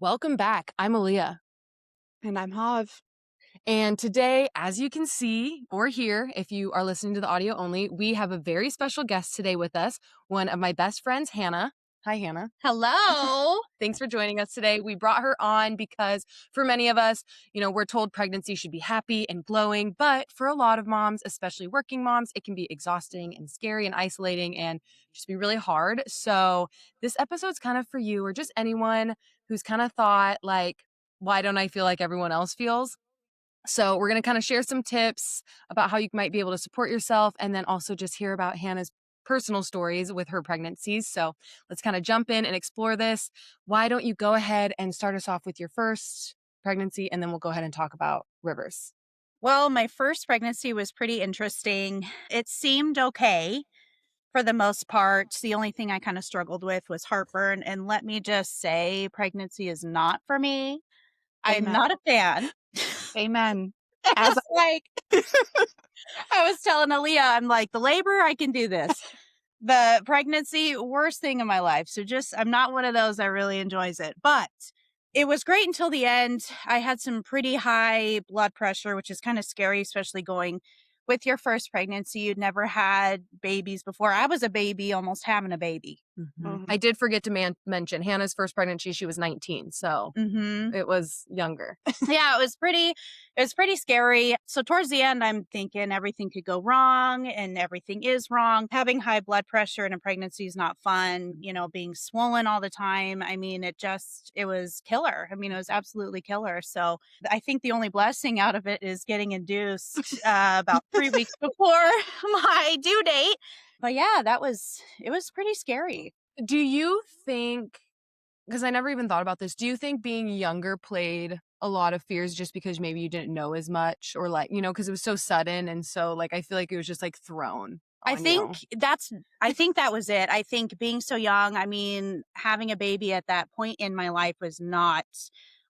Welcome back. I'm Aleea. And I'm Hav. And today, as you can see or hear, if you are listening to the audio only, we have a very special guest today with us, one of my best friends, Hannah. Hi, Hannah. Hello. Thanks for joining us today. We brought her on because for many of us, we're told pregnancy should be happy and glowing, but for a lot of moms, especially working moms, it can be exhausting and scary and isolating and just be really hard. So this episode's kind of for you or just anyone who's kind of thought like, why don't I feel like everyone else feels? So we're going to kind of share some tips about how you might be able to support yourself and then also just hear about Hannah's personal stories with her pregnancies. So let's kind of jump in and explore this. Why don't you go ahead and start us off with your first pregnancy and then we'll go ahead and talk about Rivers. Well, my first pregnancy was pretty interesting. It seemed okay for the most part. The only thing I kind of struggled with was heartburn. And let me just say, pregnancy is not for me. I'm Amen. not a fan. Amen. As like, I was telling Aleea, I'm like, the labor, I can do this. The pregnancy, worst thing in my life. So I'm not one of those that really enjoys it. But it was great until the end. I had some pretty high blood pressure, which is kind of scary, especially going with your first pregnancy. You'd never had babies before. I was a baby, almost having a baby. I did forget to mention Hannah's first pregnancy. She was 19, so it was younger. Yeah, it was pretty scary. So towards the end, I'm thinking everything could go wrong and everything is wrong. Having high blood pressure in a pregnancy is not fun, being swollen all the time. I mean, it was killer. I mean, it was absolutely killer. So I think the only blessing out of it is getting induced about 3 weeks before my due date. But yeah, it was pretty scary. Do you think, because I never even thought about this, do you think being younger played a lot of fears just because maybe you didn't know as much or like, because it was so sudden and so like I feel like it was just like thrown I on you? think that was it. I think being so young, I mean, having a baby at that point in my life was not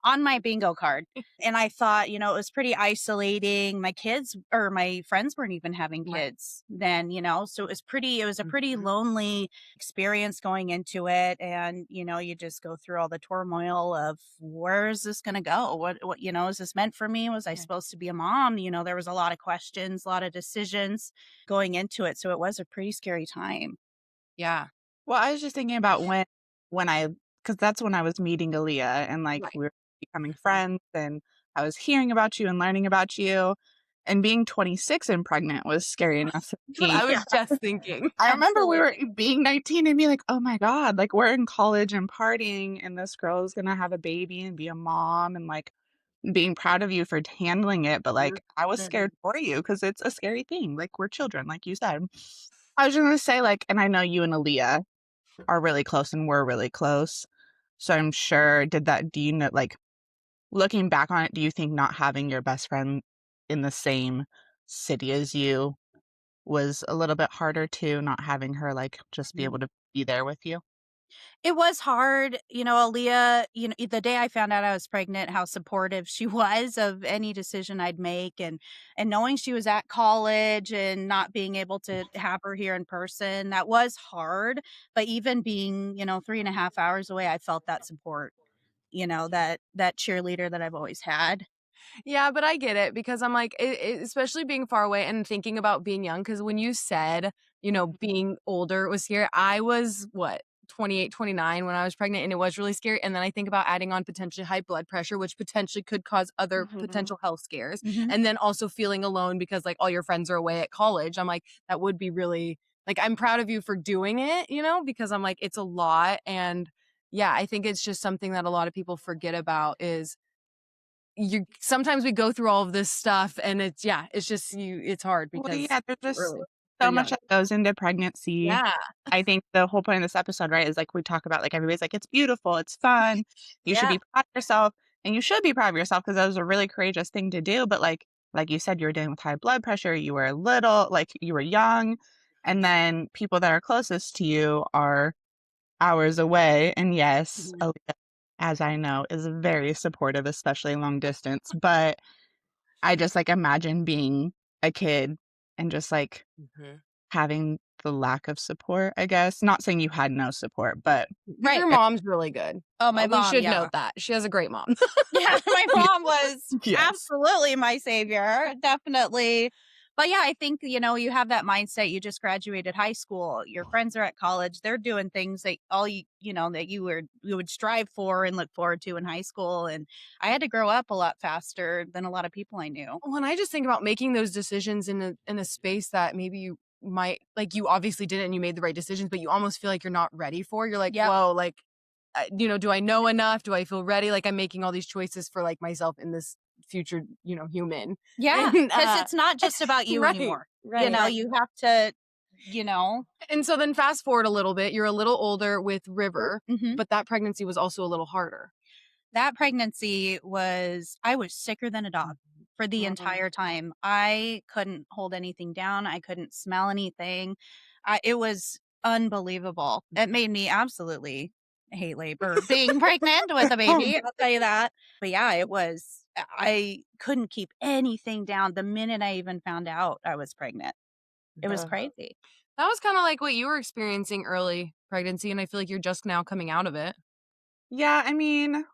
on my bingo card. And I thought, it was pretty isolating. My kids or my friends weren't even having Right. kids then, so it was a pretty lonely experience going into it. And, you just go through all the turmoil of where is this going to go? What, is this meant for me? Was I supposed to be a mom? There was a lot of questions, a lot of decisions going into it. So it was a pretty scary time. Yeah. Well, I was just thinking about because that's when I was meeting Aleea and like Right. we were becoming friends and I was hearing about you and learning about you. And being 26 and pregnant was scary enough for That's what me. I was just thinking. I remember we were Absolutely. being 19 and be like, oh my God, like we're in college and partying and this girl's gonna have a baby and be a mom and like being proud of you for handling it. But like I was scared for you because it's a scary thing. Like we're children, like you said. I was just gonna say, like, and I know you and Aleea are really close and we're really close. So I'm sure do you know, like, looking back on it, do you think not having your best friend in the same city as you was a little bit harder too, not having her, like, just be able to be there with you? It was hard, Aleea, the day I found out I was pregnant, how supportive she was of any decision I'd make and knowing she was at college and not being able to have her here in person, that was hard. But even being, 3.5 hours away, I felt that support, that cheerleader that I've always had. Yeah, but I get it because I'm like, especially being far away and thinking about being young. Because when you said, being older was scary, I was what, 28, 29 when I was pregnant, and it was really scary. And then I think about adding on potentially high blood pressure, which potentially could cause other potential health scares. Mhm. And then also feeling alone because like all your friends are away at college. I'm like, that would be really like, I'm proud of you for doing it, because I'm like, it's a lot. And yeah, I think it's just something that a lot of people forget about is sometimes we go through all of this stuff and it's just it's hard Well, because yeah, there's you're just early. so You're much young. that goes into pregnancy. Yeah. I think the whole point of this episode, right, is like we talk about like everybody's like, it's beautiful, it's fun, you should Yeah. be proud of yourself, and you should be proud of yourself because that was a really courageous thing to do. But like you said, you were dealing with high blood pressure, you were little, like you were young, and then people that are closest to you are hours away. And yes, Mhm. Aaliyah, as I know, is very supportive, especially long distance. But I just like imagine being a kid and just like Mhm. having the lack of support, I guess. Not saying you had no support, but Right. Your mom's really good. Oh, my We mom, should yeah. note that. She has a great mom. Yeah, my mom was Yes. absolutely my savior, definitely. But yeah, I think, you have that mindset. You just graduated high school. Your friends are at college. They're doing things that that you would strive for and look forward to in high school. And I had to grow up a lot faster than a lot of people I knew. Well, and I just think about making those decisions in a space that maybe you might like you obviously didn't and you made the right decisions, but you almost feel like you're not ready for. You're like, Yep. whoa, like do I know enough? Do I feel ready? Like I'm making all these choices for like myself in this future, human. Yeah, And because it's not just about you right, anymore. right. You have to, you know. And so then fast forward a little bit, you're a little older with River, Mhm. but that pregnancy was also a little harder. That pregnancy I was sicker than a dog for the Mhm. entire time. I couldn't hold anything down. I couldn't smell anything. It was unbelievable. It made me absolutely hate labor being pregnant with a baby. I'll tell you that. But yeah, I couldn't keep anything down the minute I even found out I was pregnant. It was Ugh. crazy. That was kind of like what you were experiencing early pregnancy, and I feel like you're just now coming out of it. Yeah, I mean,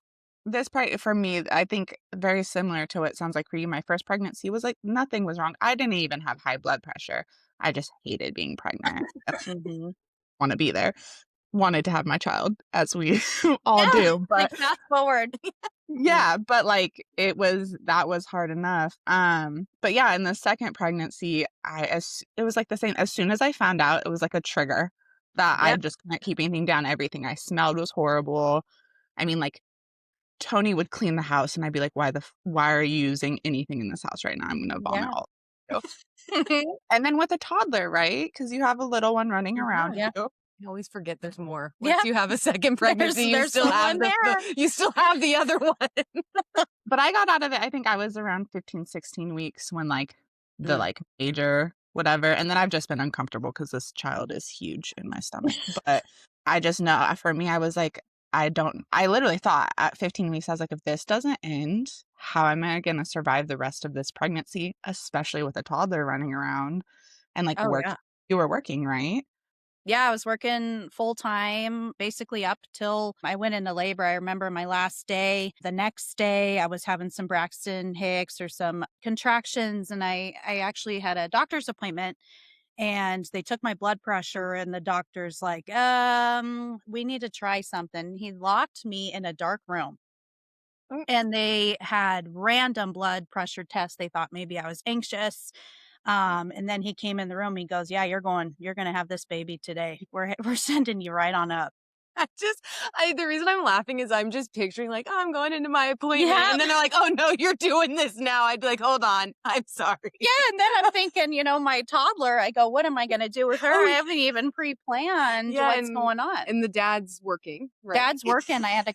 this part for me, I think very similar to what it sounds like for you. My first pregnancy was like nothing was wrong. I didn't even have high blood pressure. I just hated being pregnant. Mhm. Want to be there. Wanted to have my child, as we all Yeah, do. like But fast forward. yeah, but like that was hard enough. But yeah, in the second pregnancy, it was like the same. As soon as I found out, it was like a trigger that I Yep. just couldn't keep anything down. Everything I smelled was horrible. I mean, like Tony would clean the house and I'd be like, why are you using anything in this house right now? I'm gonna vomit Yeah. all over you." And then with a toddler, right? Because you have a little one running around Yeah. you. I always forget there's more. Yeah. Once you have a second pregnancy, you There's still have someone there. you still have the other one. But I got out of it, I think I was around 15, 16 weeks when like the Mm. like major whatever. And then I've just been uncomfortable because this child is huge in my stomach. But I just know for me, I was like, I literally thought at 15 weeks, I was like, if this doesn't end, how am I going to survive the rest of this pregnancy, especially with a toddler running around and like Oh, work? yeah. You were working, right? Yeah, I was working full time basically up till I went into labor. I remember my last day. The next day, I was having some Braxton Hicks or some contractions, and I actually had a doctor's appointment. And they took my blood pressure, and the doctor's like, we need to try something. He locked me in a dark room, Mm. and they had random blood pressure tests. They thought maybe I was anxious. And then he came in the room. He goes, "Yeah, you're gonna have this baby today. We're sending you right on up." The reason I'm laughing is I'm just picturing like, oh, I'm going into my appointment. Yeah. And then they're like, oh no, you're doing this now. I'd be like, hold on. I'm sorry. Yeah, and then I'm thinking, my toddler, I go, "What am I gonna do with her? Oh, I haven't even pre-planned what's going on." And the dad's working, right? Dad's working. I had to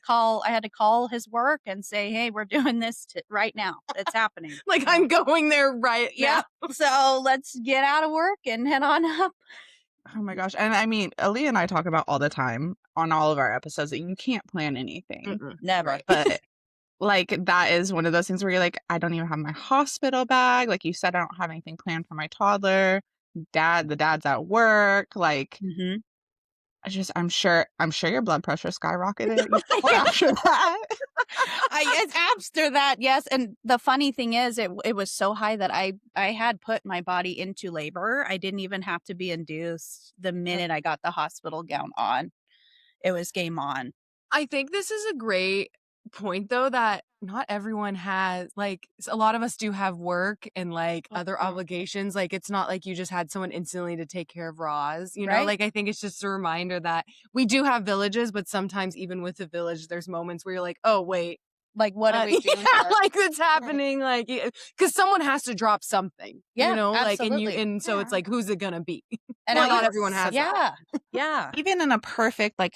call his work and say, "Hey, we're doing this right now. It's happening." Like I'm going there right Yeah. now. So let's get out of work and head on up. Oh my gosh. And I mean, Aleea and I talk about all the time on all of our episodes that you can't plan anything. Mm-mm. Never. Right. But like that is one of those things where you're like, I don't even have my hospital bag. Like you said, I don't have anything planned for my toddler. The dad's at work. Like Mm-hmm. I'm sure your blood pressure skyrocketed after that. It's after that, yes. And the funny thing is, it was so high that I had put my body into labor. I didn't even have to be induced. The minute I got the hospital gown on, it was game on. I think this is a great point though that not everyone has like a lot of us do have work and like other obligations. Like it's not like you just had someone instantly to take care of Roz, Right. like I think it's just a reminder that we do have villages, but sometimes even with the village there's moments where you're like, oh wait, Like, what are we doing? yeah, here? like it's happening, like because someone has to drop something, Yeah, like absolutely. and so it's like who's it gonna be? And Well, it not was- everyone has that. Yeah. Yeah. Even in a perfect like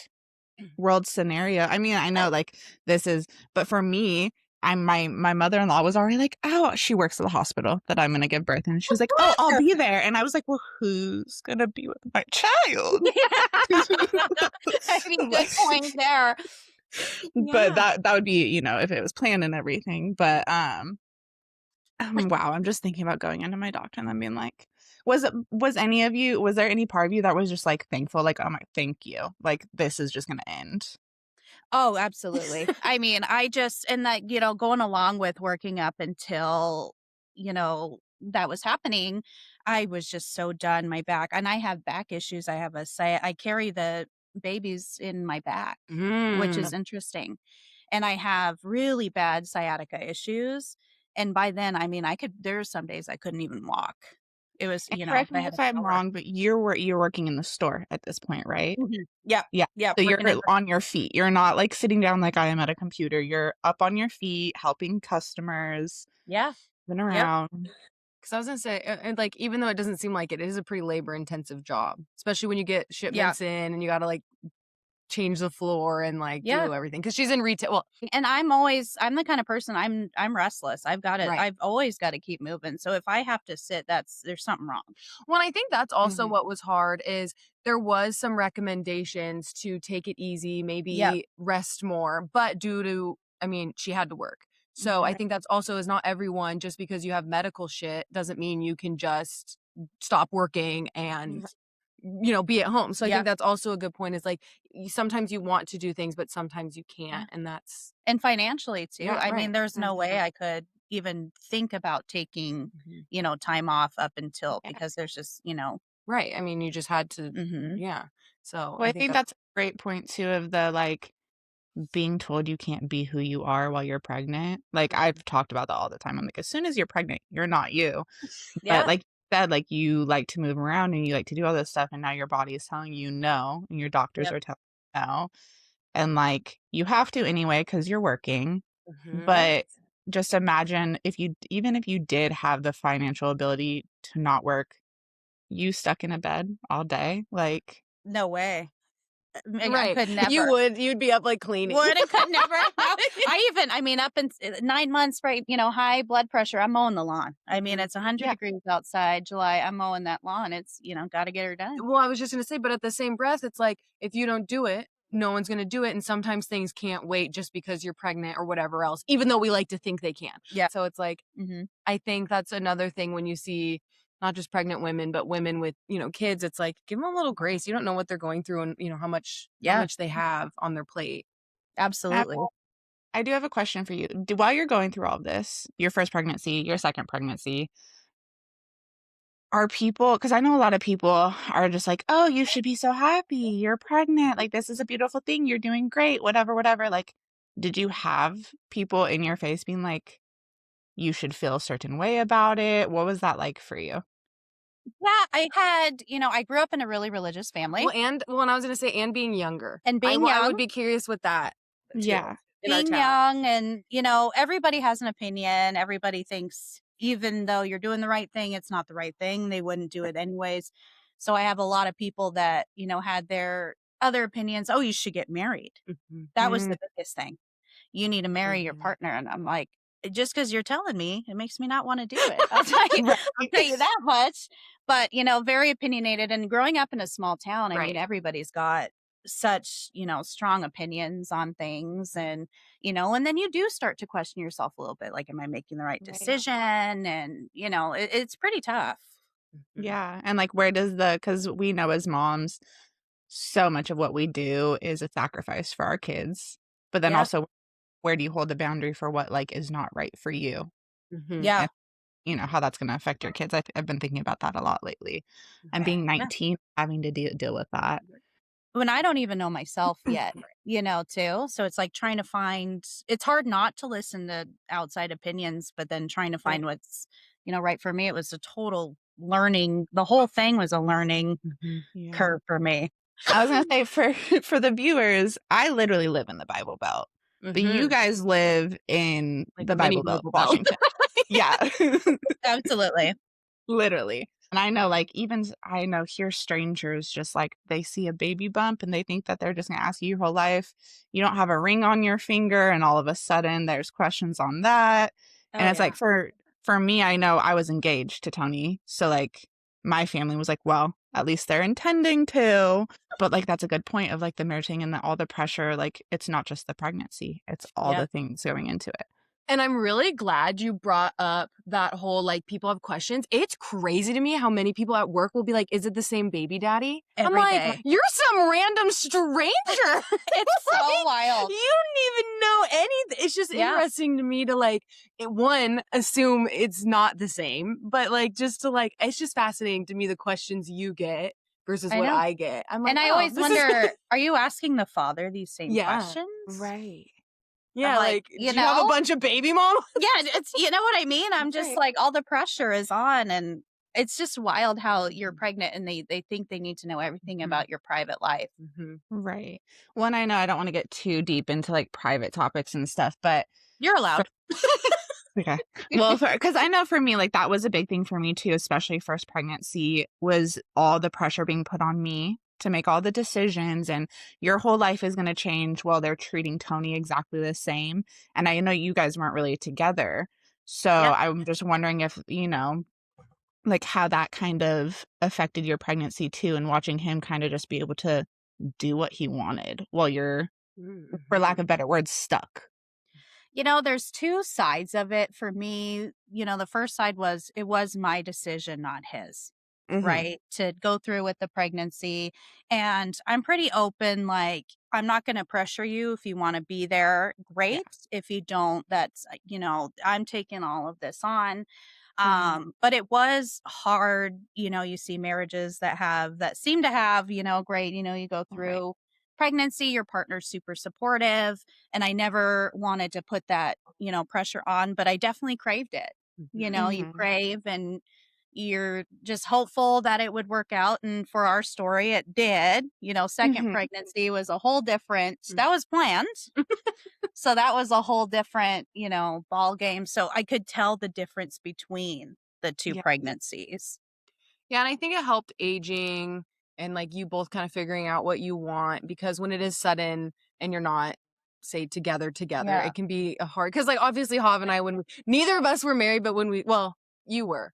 world scenario. I mean, I know like but for me, my mother-in-law was already like, oh, she works at the hospital that I'm gonna give birth in. And she was like, oh, I'll be there. And I was like, well, who's gonna be with my child? I mean, good point there. But that would be, if it was planned and everything. But wow, I'm just thinking about going into my doctor and then being like, Was any of you was there any part of you that was just, like, thankful, like, "Oh my thank you, like, this is just gonna end?" Oh, absolutely. I mean, I just and that, going along with working up until, that was happening, I was just so done. My back, and I have back issues. I carry the babies in my back, which is Mm. interesting. And I have really bad sciatica issues. And by then, I mean, there's some days I couldn't even walk. It was, And correct I me had if a I'm shower. wrong, but you're working in the store at this point, right? Mhm. Yep. Yeah. Yep. So you're Working in on your feet. You're not, like, sitting down like I am at a computer. You're up on your feet, helping customers, Yeah. moving Yep. around. 'Cause I was gonna say, and, like, even though it doesn't seem like it, it is a pretty labor-intensive job, especially when you get Yeah. shipments in and you gotta, like, change the floor and, like, Yeah. do everything. Because she's in retail. Well, And I'm the kind of person, I'm restless. right. I've always gotta keep moving. So if I have to sit, there's something wrong. Well, I think that's also Mhm. what was hard is there was some recommendations to take it easy, Yep. maybe rest more, but due to I mean, she had to work. So I Mhm. think that's also is not everyone just because you have medical shit doesn't mean you can just stop working and be at home. So I think Yep. that's also a good point is like sometimes you want to do things, but sometimes you Yeah. can't. And that's And financially too. yeah, I mean, right. there's no way Mhm. I could even think about taking, Mhm. time off up until Yeah. because there's just, Right. I mean, you just had to, mhm. yeah. So Well, I I think think that's that's a great point too of the, like, being told you can't be who you are while you're pregnant. Like, I've talked about that all the time. I'm like, "As soon as you're pregnant, you're not you." But Yeah. like you said, like, you like to move around and you like to do all this stuff, and now your body is telling you no, and your doctors Yep. are telling you no. And, like, you have to anyway because 'cause you're working, mhm. but just imagine if you even if you did have the financial ability to not work, you stuck in a bed all day, like No way. I Right. could You never. would you'd be up, like, cleaning. Would and could never. No, I mean, up in 9 months, right? High blood pressure. I'm mowing the lawn. I mean, Mhm. it's 100 yeah, degrees outside, July. I'm mowing that lawn. It's, got to get her done. Well, I was just gonna say, but at the same breath, it's like, if you don't do it, no one's gonna do it, and sometimes things can't wait just because you're pregnant or whatever else, even though we like to think they can. Yeah. So it's like, Hmm. I think that's another thing when you see not just pregnant women, but women with, kids, it's like, give them a little grace. You don't know what they're going through and, how Yeah. much they have on their plate. Absolutely. I do have a question for you. While you're going through all this, your first pregnancy, your second pregnancy, are people because I know a lot of people are just like, "Oh, you should be so happy. You're pregnant. Like, this is a beautiful thing. You're doing great, whatever, whatever." Like, did you have people in your face being like, "You should feel a certain way about it"? What was that like for you? Yeah, I grew up in a really religious family, And I was gonna say, and being younger. and being I would young, be curious with that too Yeah. in our being town. young, and everybody has an opinion. Everybody thinks even though you're doing the right thing, it's not the right thing. They wouldn't do it anyways. So I have a lot of people that, had their other opinions. Oh, you should get married. Mhm. That was Mm, the biggest thing. You need to marry your Mhm. partner. And I'm like, just because you're telling me, it makes me not want to do it. I'll tell you right. that much. But, very opinionated. And growing up in a small town, I mean, Right. everybody's got such, strong opinions on things. And then you do start to question yourself a little bit like, am I making the right Right. decision? And, it's pretty tough. Mhm. Yeah, and, like, where does the because we know as moms, so much of what we do is a sacrifice for our kids, but then Yeah. also, where do you hold the boundary for what, like, is not right for you? Mhm. Yeah. And, how that's gonna affect your kids. I've been thinking about that a lot lately, and Mhm. being Yeah. 19, having to deal with that. When I don't even know myself yet, too. So it's like trying to find it's hard not to listen to outside opinions, but then trying to Right. find what's, right for me. It was a total learning. The whole thing was a learning Mhm. Yeah. curve for me. I was gonna say for for the viewers, I literally live in the Bible Belt, but you Mhm. guys live in Like the mini Bible Belt, Bible Belt. Washington. Yeah. Absolutely. Literally. And I know, like, even I know here strangers just, like, they see a baby bump and they think that they're just gonna ask you your whole life. You don't have a ring on your finger, and all of a sudden there's questions on that. Oh And it's yeah. like for me, I know I was engaged to Tony, so, like, my family was like, "Well, at least they're intending to." But, like, that's a good point of, like, the marriage thing and all the pressure, like, it's not just the pregnancy, it's all Yep. the things going into it. And I'm really glad you brought up that whole, like, people have questions. It's crazy to me how many people at work will be like, "Is it the same baby daddy?" I'm Every like, day. "You're some random stranger." It's so Like, wild. you didn't even know anything. It's just Yeah, interesting to me to, like, one, assume it's not the same, but, like, just to, like it's just fascinating to me the questions you get versus I what know. I get. I'm like, And I "Oh, always this is" wonder, are you asking the father these same Yeah, questions? right. I'm Yeah, like, like, "Do you have a bunch of baby mamas?" yeah, it's you know what I mean? I'm just Right. like, all the pressure is on, and it's just wild how you're Mhm, pregnant and they think they need to know everything mhm, about your private life. mhm. Right. Well, and I know I don't wanna get too deep into, like, private topics and stuff, but You're for allowed. okay. Well, because I know for me, like, that was a big thing for me too, especially first pregnancy, was all the pressure being put on me to make all the decisions, and your whole life is gonna change while they're treating Tony exactly the same, and I know you guys weren't really together, so Yeah. I'm just wondering if, like, how that kind of affected your pregnancy too, and watching him kinda just be able to do what he wanted while you're, for lack Mhm, of better words, stuck. There's two sides of it for me. The first side was it was my decision, not his, Mhm. right? To go through with the pregnancy. And I'm pretty open, like, I'm not going to pressure you. If you want to be there, Yeah. great. If you don't, I'm taking all of this on. Mhm. But it was hard. You see marriages that seem to have, great, you go Right. through pregnancy, your partner's super supportive. And I never wanted to put that, pressure on, but I definitely craved it. mhm, You Mhm. crave and you're just hopeful that it would work out. And for our story, it did. Second Mhm. pregnancy was a whole different, mm. that was planned. So that was a whole different, ball game. So I could tell the difference between the two Yeah. pregnancies. Yeah, and I think it helped aging and, like, you both kinda figuring out what you want because when it is sudden and you're not, say, together, Yeah. it can be a hard because like, obviously, Hav and I, when we neither of us were married, but when we well, you were.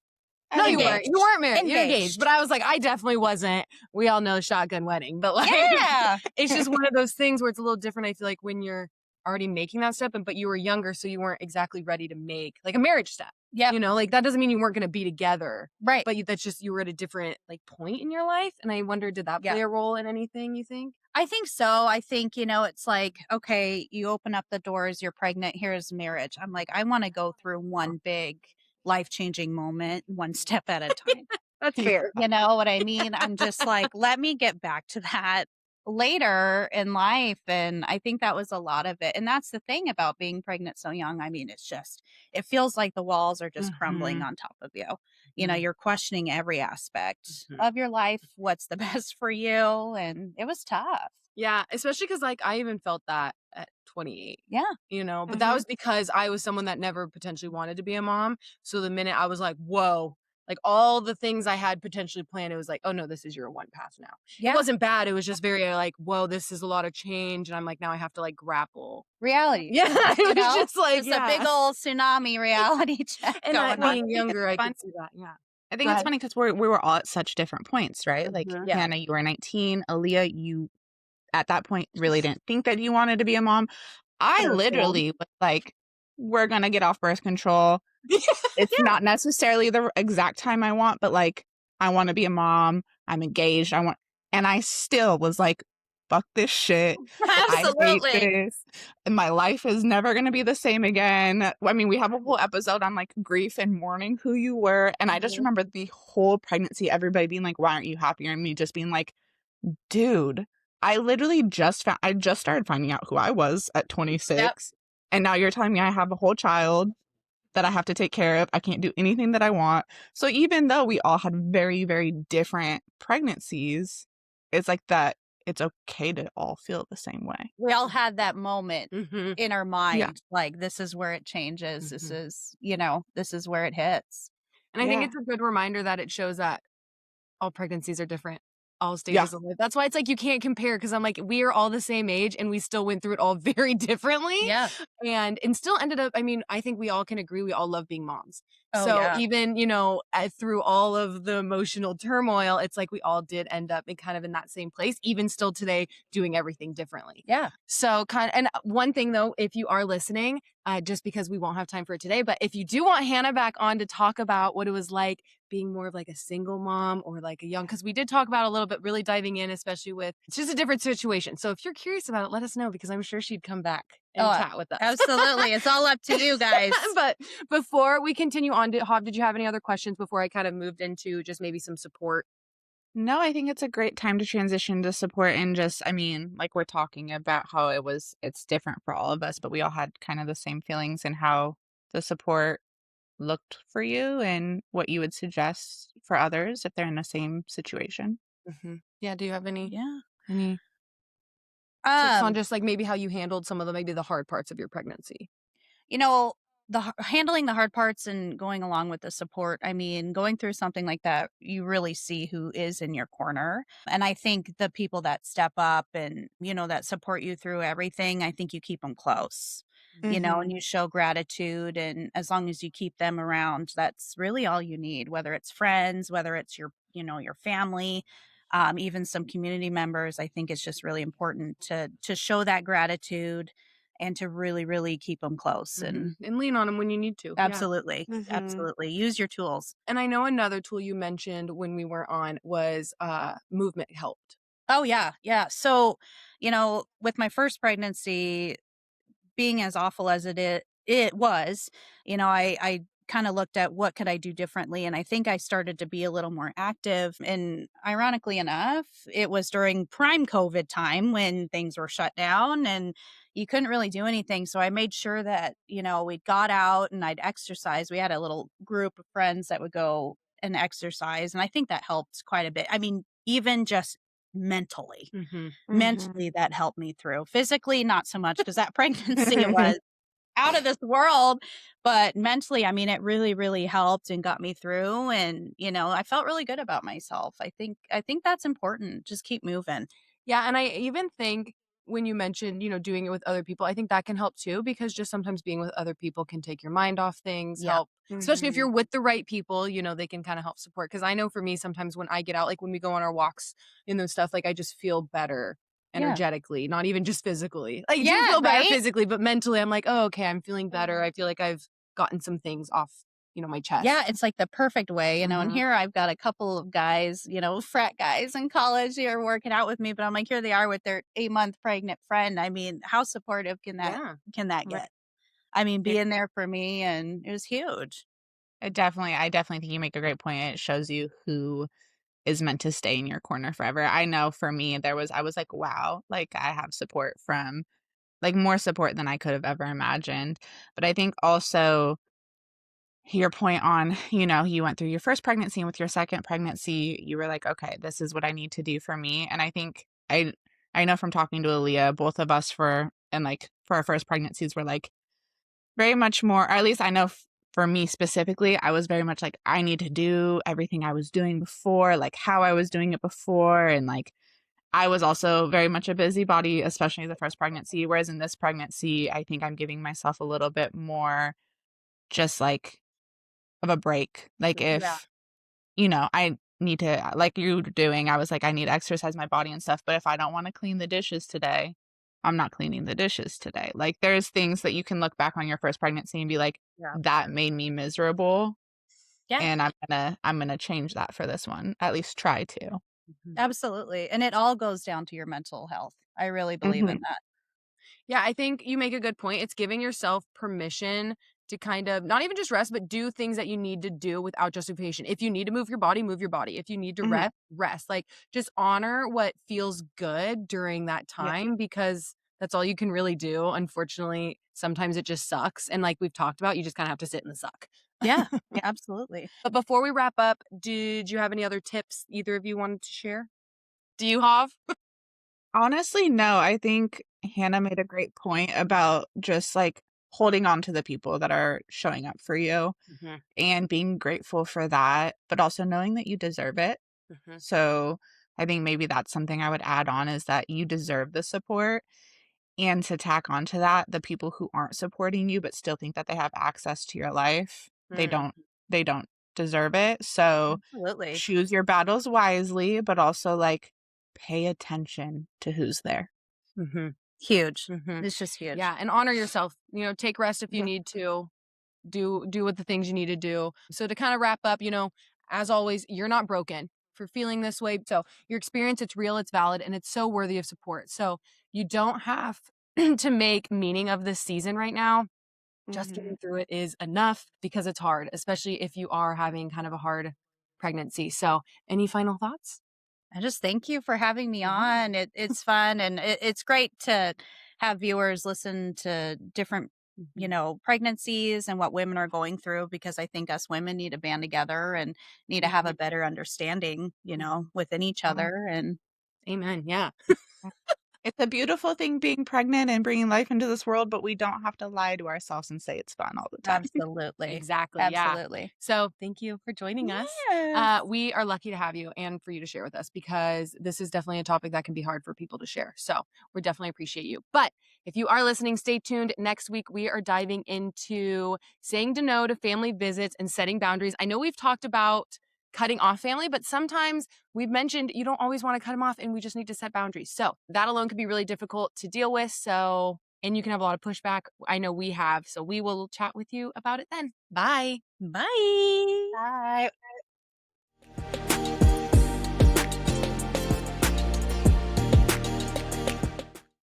No, you weren't. You Engaged. weren't married. You're engaged. But Engaged. I was like, I definitely wasn't. We all know shotgun wedding, but like, Yeah. it's just one of those things where it's a little different. I feel like when you're already making that step, and but you were younger, so you weren't exactly ready to make like a marriage step. Yep. Like that doesn't mean you weren't going to be together, Right. but that's just you were at a different like point in your life. And I wonder, did that Yeah. play a role in anything? You think? I think so. I think, it's like, okay, you open up the doors, you're pregnant, here's marriage. I'm like, I want to go through one big life changing moment, one step at a time. That's Yeah. fair. You know what I mean? I'm just like, let me get back to that later in life. And I think that was a lot of it. And that's the thing about being pregnant so young. I mean, it feels like the walls are just crumbling Hmm. on top of you. Hmm. You're questioning every aspect Hmm. of your life. What's the best for you? And it was tough. Yeah, especially because like, I even felt that at 28, Yeah. but that Mhm. was because I was someone that never potentially wanted to be a mom, so the minute I was like, "Whoa," like, all the things I had potentially planned, it was like, "Oh, no, this is your one path now." It Yeah. wasn't bad, it was just very, like, "Whoa, this is a lot of change," and I'm like, "Now I have to, like, grapple." Reality Yeah, check, it was just like just a big yeah, old tsunami reality check and I going Well, I on. being think it's younger, I funny could see that, yeah. I Go think it's ahead. funny because we were all at such different points, right? Like, Mhm. Yeah. Hannah, you were 19, Aaliyah, you at that point really didn't think that you wanted to be a mom. I Careful. literally was like, "We're gonna get off birth control. It's Yeah. not necessarily the exact time I want, but, like, I wanna be a mom, I'm engaged, and I still was like, "Fuck this shit. I hate Absolutely. this, and my life is never gonna be the same again." I mean, we have a whole episode on, like, grief and mourning who you were, and I just Mhm. remember the whole pregnancy, everybody being like, "Why aren't you happier?" And me just being like, "Dude, I literally I just started finding out who I was at Yep. 26, and now you're telling me I have a whole child that I have to take care of. I can't do anything that I want." So even though we all had very, very different pregnancies, it's like that it's okay to all feel the same way. We all had that moment Mhm. in our Yeah. mind, like, this is where it changes. Mhm. This is where it hits. And I think Yeah. it's a good reminder that it shows that all pregnancies are different. all Yeah. stages of life. That's why it's like you can't compare because I'm like, we are all the same age and we still went through it all very differently. Yeah. And still ended up, I mean, I think we all can agree we all love being moms. Oh, So yeah. even, through all of the emotional turmoil, it's like we all did end up in kind of in that same place, even still today, doing everything differently. Yeah. So and one thing though, if you are listening, just because we won't have time for it today, but if you do want Hannah back on to talk about what it was like being more of like a single mom or like a young, because we did talk about a little bit, really diving in, especially with it's just a different situation. So if you're curious about it, let us know because I'm sure she'd come back and Oh, chat with us. absolutely. It's all up to you guys. But before we continue on, Hav, did you have any other questions before I kind of moved into just maybe some support? No, I think it's a great time to transition to support and just, I mean, like we're talking about how it's different for all of us, but we all had kind of the same feelings and how the support looked for you and what you would suggest for others if they're in the same situation. Yeah. Do you have any Yeah. tips on Um, just like maybe how you handled some of maybe the hard parts of your pregnancy? you know, handling the hard parts and going along with the support. I mean, going through something like that, you really see who is in your corner. And I think the people that step up and, that support you through everything, I think you keep them close. And Mhm. you show gratitude. And as long as you keep them around, that's really all you need, whether it's friends, whether it's your family, even some community members. I think it's just really important to show that gratitude and to really, really keep them close. And And lean on them when you need to. Yeah. absolutely, Mhm. absolutely. Use your tools. And I know another tool you mentioned when we were on was movement helped. Oh, yeah, yeah. So, with my first pregnancy, being as awful as it was, I kinda looked at what could I do differently, and I think I started to be a little more active, and ironically enough, it was during prime COVID time when things were shut down and you couldn't really do anything, so I made sure that, we got out and I'd exercise. We had a little group of friends that would go and exercise, and I think that helped quite a bit. I mean, even just mentally. Mhm. Mentally, that helped me through. Physically, not so much because that pregnancy was out of this world, but mentally, I mean, it really, really helped and got me through, and, I felt really good about myself. I think that's important. Just keep moving. Yeah, and I even think when you mentioned, doing it with other people, I think that can help too because just sometimes being with other people can take your mind off things, Yeah. help, especially if you're Mhm. with the right people, they can kind of help support. Because I know for me, sometimes when I get out, like when we go on our walks and those stuff, like I just feel better Yeah. energetically, not even just physically. Like, I do Yeah, feel better right? physically, but mentally, I'm like, oh, okay, I'm feeling better. I feel like I've gotten some things off, my Yeah, chest. it's like the perfect way, and Mhm. here I've got a couple of guys, frat guys in college who are working out with me, but I'm like, here they are with their 8-month pregnant friend. I mean, how supportive can that Yeah. can that Right. get? I mean, It being there for me, and it was huge. I definitely think you make a great point. It shows you who is meant to stay in your corner forever. I know for me, I was like, wow, like I have support from like more support than I could have ever imagined. But I think also your point on, you went through your first pregnancy and with your second pregnancy, you were like, okay, this is what I need to do for me. And I think I know from talking to Aleea, both of us for our first pregnancies were like very much more, or at least I know for me specifically, I was very much like, I need to do everything I was doing before, like how I was doing it before. And like, I was also very much a busybody, especially the first pregnancy. Whereas in this pregnancy, I think I'm giving myself a little bit more just like of a break. Like Yeah. if, I need to, like you were doing, I was like, I need to exercise my body and stuff. But if I don't want to clean the dishes today, I'm not cleaning the dishes today. Like there's things that you can look back on your first pregnancy and be like, Yeah. that made me miserable. Yeah, And I'm gonna change that for this one. At least try to. absolutely, and it all goes down to your mental health. I really believe in Mhm. that. Yeah, I think you make a good point. It's giving yourself permission to kind of not even just rest, but do things that you need to do without justification. If you need to move your body, move your body. If you need to Mhm. rest, rest. Like just honor what feels good during that Yeah. time because that's all you can really do. Unfortunately, sometimes it just sucks. And like we've talked about, you just kind of have to sit in the suck. Yeah, Yeah. absolutely. But before we wrap up, did you have any other tips either of you wanted to share? Do you have? Honestly, no. I think Hannah made a great point about just like holding on to the people that are showing up for you and being grateful for that, but also knowing that you deserve it. So I think maybe that's something I would add on is that you deserve the support. And to tack onto that, the people who aren't supporting you but still think that they have access to your life, Mm, they don't deserve it. So absolutely. choose your battles wisely, but also like pay attention to who's there. Mhm. Huge. Mhm. It's just huge. Yeah, and honor yourself. Take rest if you Yeah. need to. Do what the things you need to do. So to kind of wrap up, as always, you're not broken for feeling this way. So your experience, it's real, it's valid, and it's so worthy of support. So you don't have to make meaning of this season right now. Just Mhm. getting through it is enough because it's hard, especially if you are having kind of a hard pregnancy. So any final thoughts? I just thank you for having me Yeah. on. It's fun and it's great to have viewers listen to different, Mhm. pregnancies and what women are going through because I think us women need to band together and need to have a better understanding, within each Yeah. other. And Amen. Yeah. It's a beautiful thing being pregnant and bringing life into this world, but we don't have to lie to ourselves and say it's fun all the time. absolutely. Exactly. Yeah. Absolutely. So thank you for joining us. Yes. We are lucky to have you and for you to share with us because this is definitely a topic that can be hard for people to share. So we definitely appreciate you. But if you are listening, stay tuned. Next week, we are diving into saying no to family visits and setting boundaries. I know we've talked about cutting off family, but sometimes we've mentioned you don't always want to cut them off and we just need to set boundaries. So that alone can be really difficult to deal with. And you can have a lot of pushback. I know we have. So we will chat with you about it then. Bye. Bye. Bye.